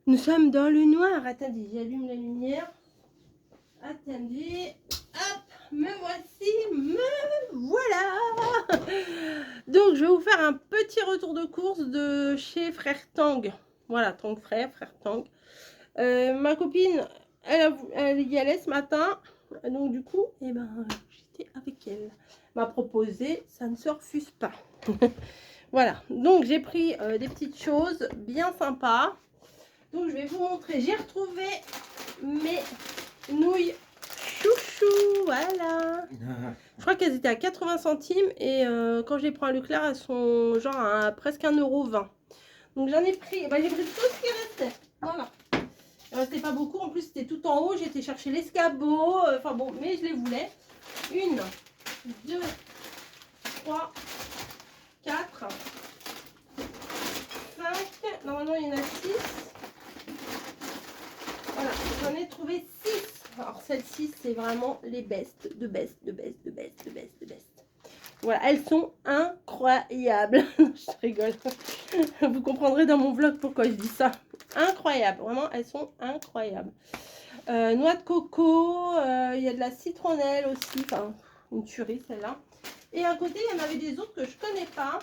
Nous sommes dans le noir. Attendez, j'allume la lumière. Attendez. Hop, me voici, me voilà. Donc, je vais vous faire un petit retour de course de chez Frère Tang. Voilà, Tang Frère Tang. Ma copine, elle y allait ce matin. Donc, du coup, eh ben, j'étais avec elle. M'a proposé, ça ne se refuse pas. Voilà, donc j'ai pris des petites choses bien sympas. Donc, je vais vous montrer. J'ai retrouvé mes nouilles chouchou, voilà. Je crois qu'elles étaient à 80 centimes et quand je les prends à Leclerc, elles sont genre à presque 1,20 €. Donc j'en ai pris, j'ai pris tout ce qui restait. Voilà. Il restait pas beaucoup, en plus c'était tout en haut, j'ai été chercher l'escabeau, enfin bon, mais je les voulais. 1, 2, 3, 4, 5, normalement il y en a 6. Voilà, j'en ai trouvé 6. Alors celles-ci, c'est vraiment les best, de best. Voilà, elles sont incroyables. Je rigole. Vous comprendrez dans mon vlog pourquoi je dis ça. Incroyable, vraiment, elles sont incroyables. Noix de coco, il y a de la citronnelle aussi, enfin, une tuerie celle-là. Et à côté, il y en avait des autres que je connais pas.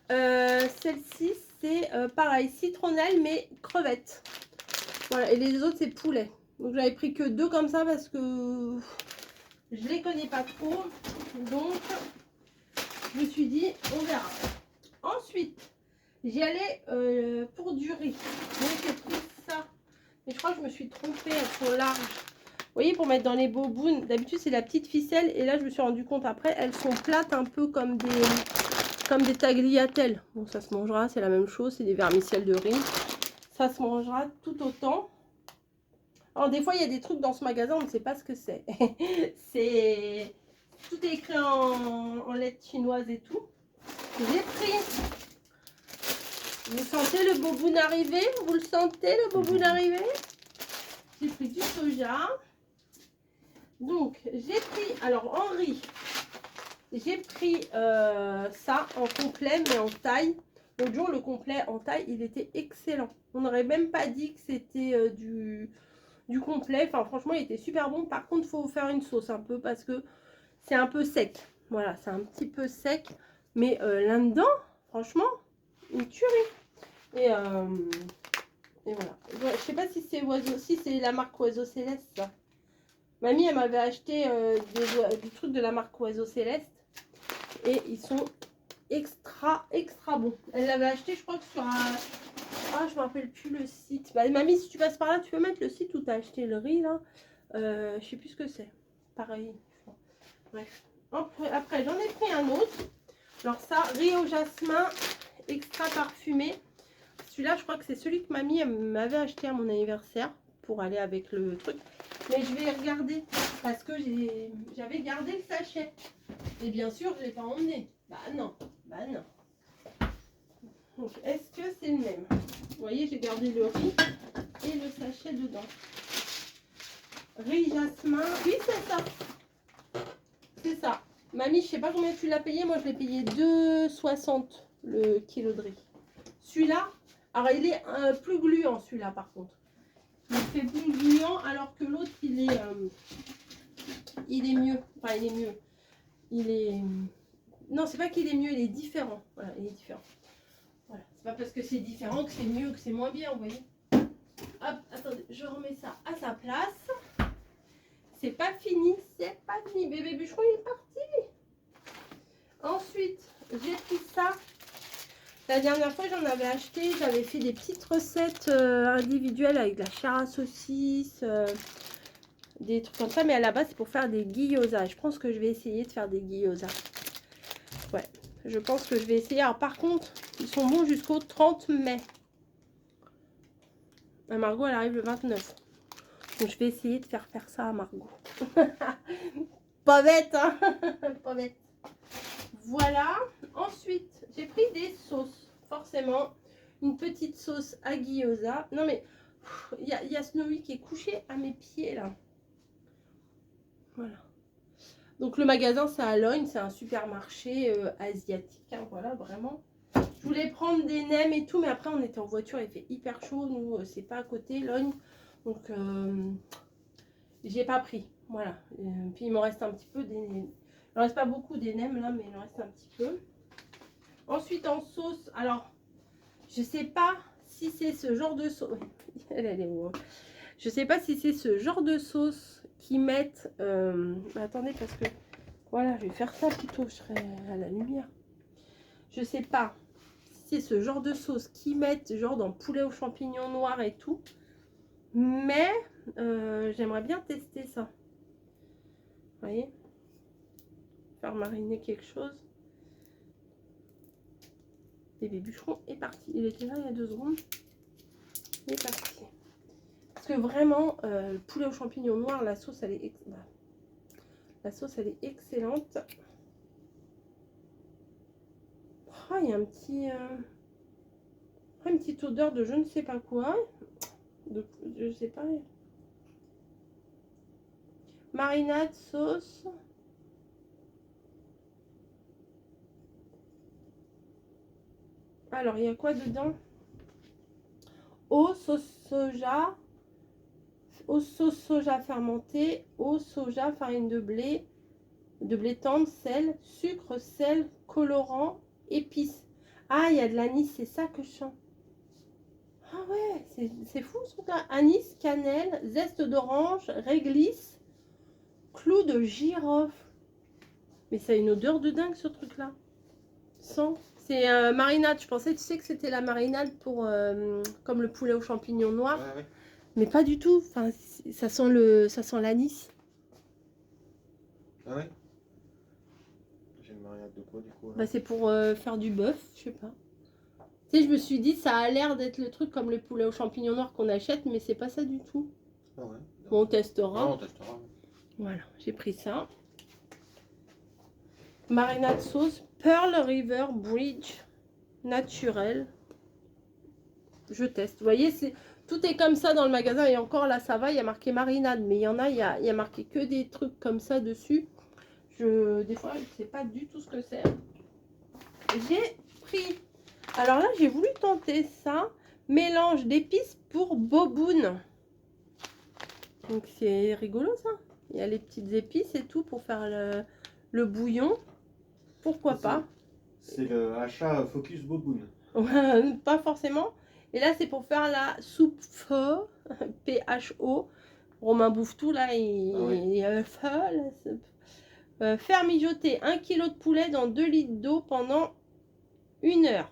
Celle-ci, c'est pareil, citronnelle, mais crevette. Voilà, et les autres, c'est poulet. Donc, j'avais pris que 2 comme ça parce que je les connais pas trop. Donc, je me suis dit, on verra. Ensuite, j'y allais pour du riz. Donc, j'ai pris ça. Mais je crois que je me suis trompée, elles sont larges. Vous voyez, pour mettre dans les bobounes, d'habitude, c'est la petite ficelle. Et là, je me suis rendu compte après, elles sont plates un peu comme des tagliatelles. Bon, ça se mangera, c'est la même chose. C'est des vermicelles de riz. Ça se mangera tout autant. Alors, des fois, il y a des trucs dans ce magasin, on ne sait pas ce que c'est. C'est... Tout est écrit en lettres chinoises et tout. J'ai pris... Vous sentez le boboon arriver? Vous le sentez, le boboon arriver? J'ai pris du soja. Donc, j'ai pris... Alors, en riz, j'ai pris ça en complet, mais en taille. L'autre jour, le complet en taille, il était excellent. On n'aurait même pas dit que c'était du complet. Enfin, franchement, il était super bon. Par contre, il faut faire une sauce un peu parce que c'est un peu sec. Voilà, c'est un petit peu sec. Mais là-dedans, franchement, une tuerie. Et voilà. Je sais pas si c'est oiseau, si c'est la marque Oiseau Céleste. Ça. Mamie, elle m'avait acheté du truc de la marque Oiseau Céleste. Et ils sont extra bons. Elle l'avait acheté, je crois que sur un... Ah, je me rappelle plus le site. Bah, mamie, si tu passes par là, tu peux mettre le site où tu as acheté le riz, là. Je sais plus ce que c'est. Pareil. Bref. Après, j'en ai pris un autre. Alors ça, riz au jasmin, extra parfumé. Celui-là, je crois que c'est celui que mamie m'avait acheté à mon anniversaire pour aller avec le truc. Mais je vais regarder parce que j'avais gardé le sachet. Et bien sûr, je ne l'ai pas emmené. Bah non, bah non. Donc, est-ce que c'est le même? Vous voyez, j'ai gardé le riz et le sachet dedans. Riz jasmin. Oui, c'est ça. C'est ça. Mamie, je sais pas combien tu l'as payé. Moi, je l'ai payé 2,60 le kilo de riz. Celui-là, alors il est plus gluant, celui-là, par contre. Il fait plus gluant, alors que l'autre, il est mieux. Enfin, il est mieux. Il est... Non, c'est pas qu'il est mieux, il est différent. Voilà, il est différent. Voilà. C'est pas parce que c'est différent que c'est mieux, que c'est moins bien, vous voyez. Hop, attendez, je remets ça à sa place. C'est pas fini, c'est pas fini. Bébé bûcheron, il est parti. Ensuite, j'ai pris ça. La dernière fois, j'en avais acheté. J'avais fait des petites recettes individuelles avec de la chair à saucisse, des trucs comme ça. Mais à la base, c'est pour faire des gyozas. Je pense que je vais essayer de faire des gyozas. Ouais, je pense que je vais essayer. Alors, par contre, ils sont bons jusqu'au 30 mai. À Margot, elle arrive le 29. Donc, je vais essayer de faire ça à Margot. Pas bête, hein. Pas bête. Voilà. Ensuite, j'ai pris des sauces. Forcément, une petite sauce à gyoza. Non, mais il y a Snowy qui est couché à mes pieds, là. Voilà. Donc, le magasin, c'est à Logne. C'est un supermarché asiatique. Hein, voilà, vraiment. Je voulais prendre des nems et tout, mais après on était en voiture, il fait hyper chaud. Nous, c'est pas à côté, Logne. Donc, j'y ai pas pris. Voilà. Puis il m'en reste un petit peu. Il en reste pas beaucoup des nems là, mais il en reste un petit peu. Ensuite, en sauce, alors, je sais pas si c'est ce genre de sauce. Elle est où, hein. Je sais pas si c'est ce genre de sauce qui mettent. Attendez, parce que voilà, je vais faire ça plutôt. Je serai à la lumière. Je sais pas si c'est ce genre de sauce qui mettent genre dans poulet aux champignons noirs et tout. Mais j'aimerais bien tester ça. Vous voyez? Faire mariner quelque chose. Bébé bûcheron est parti. Il était là il y a 2 secondes. Il est parti. Parce que vraiment, le poulet aux champignons noirs, la sauce elle est, la sauce, elle est excellente. Oh, il y a un petit, une petite odeur de je ne sais pas quoi. Je sais pas. Marinade, sauce. Alors, il y a quoi dedans? Eau, sauce soja, sauce soja fermentée, eau, soja, farine de blé tendre, sel, sucre, sel, colorant, épices. Ah, il y a de l'anis, c'est ça que je sens. Ah ouais, c'est fou ce truc-là. Anis, cannelle, zeste d'orange, réglisse, clou de girofle. Mais ça a une odeur de dingue ce truc-là. Sans. C'est marinade. Je pensais, tu sais, que c'était la marinade pour comme le poulet aux champignons noirs. Ouais, ouais. Mais pas du tout. Enfin, ça sent l'anis. Ah ouais. J'ai une marinade de quoi du coup? Bah, c'est pour faire du bœuf, je sais pas. Tu sais, je me suis dit, ça a l'air d'être le truc comme le poulet aux champignons noirs qu'on achète, mais c'est pas ça du tout. Ah ouais. Bon, on testera. Non, on testera. Voilà, j'ai pris ça. Marinade sauce Pearl River Bridge naturel. Je teste. Vous voyez, tout est comme ça dans le magasin. Et encore là, ça va, il y a marqué marinade. Mais il y en a, il y a marqué que des trucs comme ça dessus. Des fois, je ne sais pas du tout ce que c'est. J'ai pris. Alors là, j'ai voulu tenter ça. Mélange d'épices pour boboon. Donc c'est rigolo ça. Il y a les petites épices et tout pour faire le bouillon. Pourquoi pas? C'est le achat Focus Boboon. Pas forcément. Et là, c'est pour faire la soupe pho, P-H-O. Romain bouffe tout là. Faire mijoter 1 kg de poulet dans 2 litres d'eau pendant 1 heure.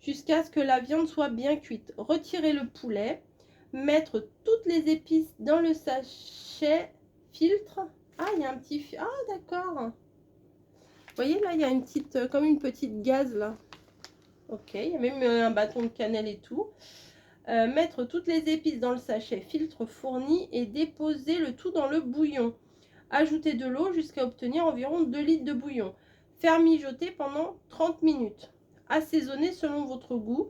Jusqu'à ce que la viande soit bien cuite. Retirer le poulet. Mettre toutes les épices dans le sachet. Filtre. Ah, il y a un petit... Ah, d'accord. Vous voyez, là, il y a une petite... comme une petite gaze, là. Ok, il y a même un bâton de cannelle et tout. Mettre toutes les épices dans le sachet, filtre fourni et déposer le tout dans le bouillon. Ajouter de l'eau jusqu'à obtenir environ 2 litres de bouillon. Faire mijoter pendant 30 minutes. Assaisonner selon votre goût.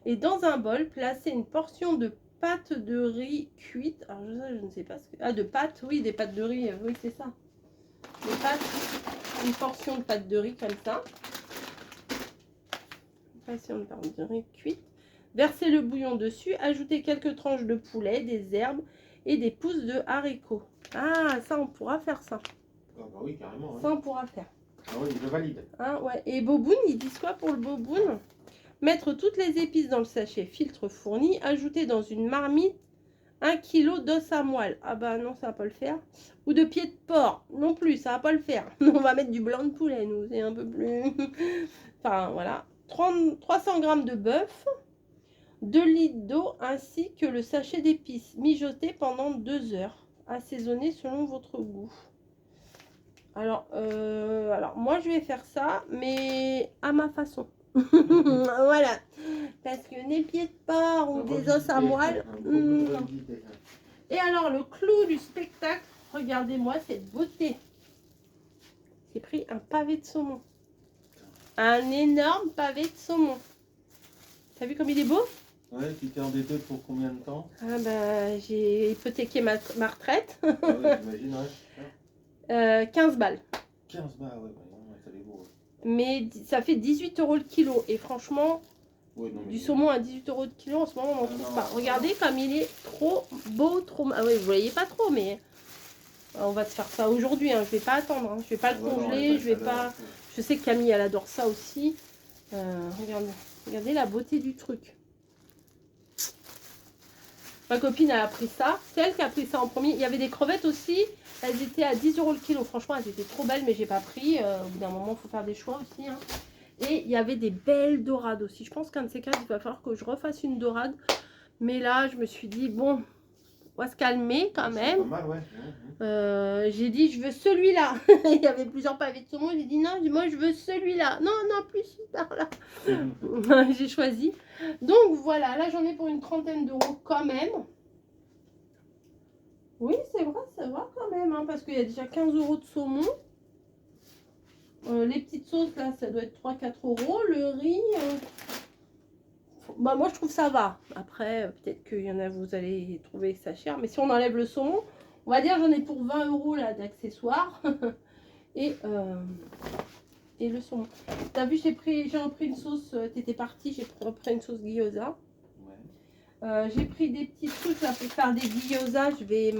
Et dans un bol, placer une portion de pâte de riz cuite. Alors je ne sais pas ce que... Ah, de pâte, oui, des pâtes de riz, oui, c'est ça. Des pâtes, une portion de pâte de riz comme ça. Passion de pâte de riz cuite. Versez le bouillon dessus, ajoutez quelques tranches de poulet, des herbes et des pousses de haricots. Ah, ça, on pourra faire ça. Ah bah oui, carrément. Ça, on pourra faire. Ah oui, je valide. Ah, ouais. Et boboon, ils disent quoi pour le boboon? Mettre toutes les épices dans le sachet, filtre fourni, ajouter dans une marmite 1 kg d'os à moelle. Ah bah non, ça va pas le faire. Ou de pied de porc. Non plus, ça va pas le faire. On va mettre du blanc de poulet, nous. C'est un peu plus... Enfin, voilà. 300 g de bœuf. 2 litres d'eau ainsi que le sachet d'épices. Mijoter pendant 2 heures. Assaisonner selon votre goût. Alors moi, je vais faire ça, mais à ma façon. Voilà. Parce que des pieds de porc ou des os à moelle. Non. Et alors, le clou du spectacle, regardez-moi cette beauté. J'ai pris un pavé de saumon. Un énorme pavé de saumon. T'as vu comme il est beau? Ouais, tu t'es endetté pour combien de temps? Ah bah, j'ai hypothéqué ma retraite. Ah oui, j'imagine, ouais. 15 balles. 15 balles, ouais, bah, non, ça les vaut. Mais ça fait 18 € le kilo. Et franchement, Oui, non, mais du saumon à 18 € le kilo, en ce moment, on n'en trouve non, pas. Regardez comme il est trop beau, trop... Ah oui, vous voyez pas trop, mais on va se faire ça aujourd'hui. Hein. Je vais pas attendre. Hein. Je vais pas le congeler. Je vais pas... Je sais que Camille, elle adore ça aussi. Regardez la beauté du truc. Ma copine, elle a pris ça. C'est elle qui a pris ça en premier. Il y avait des crevettes aussi. Elles étaient à 10 € le kilo. Franchement, elles étaient trop belles, mais j'ai pas pris. Au bout d'un moment, il faut faire des choix aussi. Hein. Et il y avait des belles dorades aussi. Je pense qu'un de ces quatre, il va falloir que je refasse une dorade. Mais là, je me suis dit, bon, on va se calmer quand même. Pas mal, ouais. J'ai dit, je veux celui-là. Il y avait plusieurs pavés de saumon. J'ai dit, non, moi, je veux celui-là. Non, non, plus par là. J'ai choisi. Donc, voilà. Là, j'en ai pour une 30aine d'euros quand même. Oui, c'est vrai quand même. Hein, parce qu'il y a déjà 15 € de saumon. Les petites sauces, là, ça doit être 3-4 €. Le riz... Bah, moi, je trouve ça va. Après, peut-être qu'il y en a, vous allez trouver ça cher. Mais si on enlève le saumon, on va dire j'en ai pour 20 € là d'accessoires. et le saumon. T'as vu, j'ai repris une sauce. T'étais partie, j'ai repris une sauce gyoza. Ouais. J'ai pris des petits trucs là pour faire des gyoza. Je vais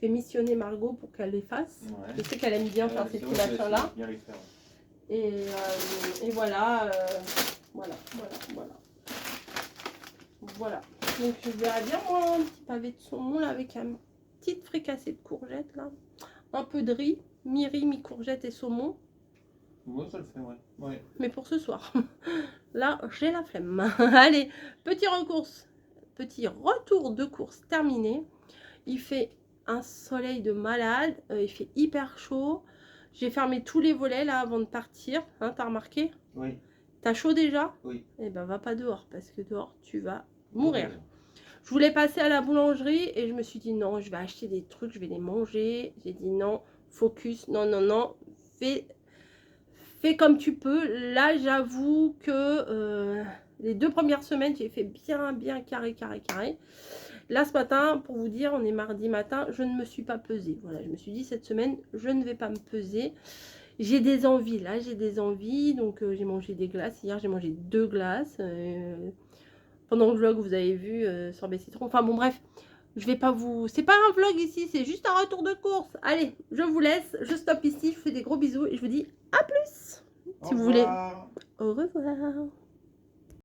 missionner Margot pour qu'elle les fasse. Ouais. Je sais qu'elle aime bien faire ces petits machins là. Et voilà, voilà. Donc je verrai bien moi un petit pavé de saumon là avec un petit fricassé de courgettes là. Un peu de riz, mi-riz, mi-courgette et saumon. Moi ça le fait, ouais. Mais pour ce soir. Là, j'ai la flemme. Allez, petit retour de course terminé. Il fait un soleil de malade. Il fait hyper chaud. J'ai fermé tous les volets là avant de partir. Hein, t'as remarqué? Oui. T'as chaud déjà? Oui. Eh ben, va pas dehors parce que dehors, tu vas mourir. Oui. Je voulais passer à la boulangerie et je me suis dit non, je vais acheter des trucs, je vais les manger. J'ai dit non, focus, non, non, non. Fais comme tu peux. Là, j'avoue que les 2 premières semaines, j'ai fait bien carré. Là, ce matin, pour vous dire, on est mardi matin, je ne me suis pas pesée. Voilà, je me suis dit, cette semaine, je ne vais pas me peser. J'ai des envies, là, j'ai des envies. Donc, j'ai mangé des glaces. Hier, j'ai mangé 2 glaces. Pendant le vlog, vous avez vu, sorbet citron. Enfin, bon, bref, je vais pas vous... C'est pas un vlog ici, c'est juste un retour de course. Allez, je vous laisse, je stoppe ici, je vous fais des gros bisous et je vous dis à plus. Si vous voulez. Au revoir.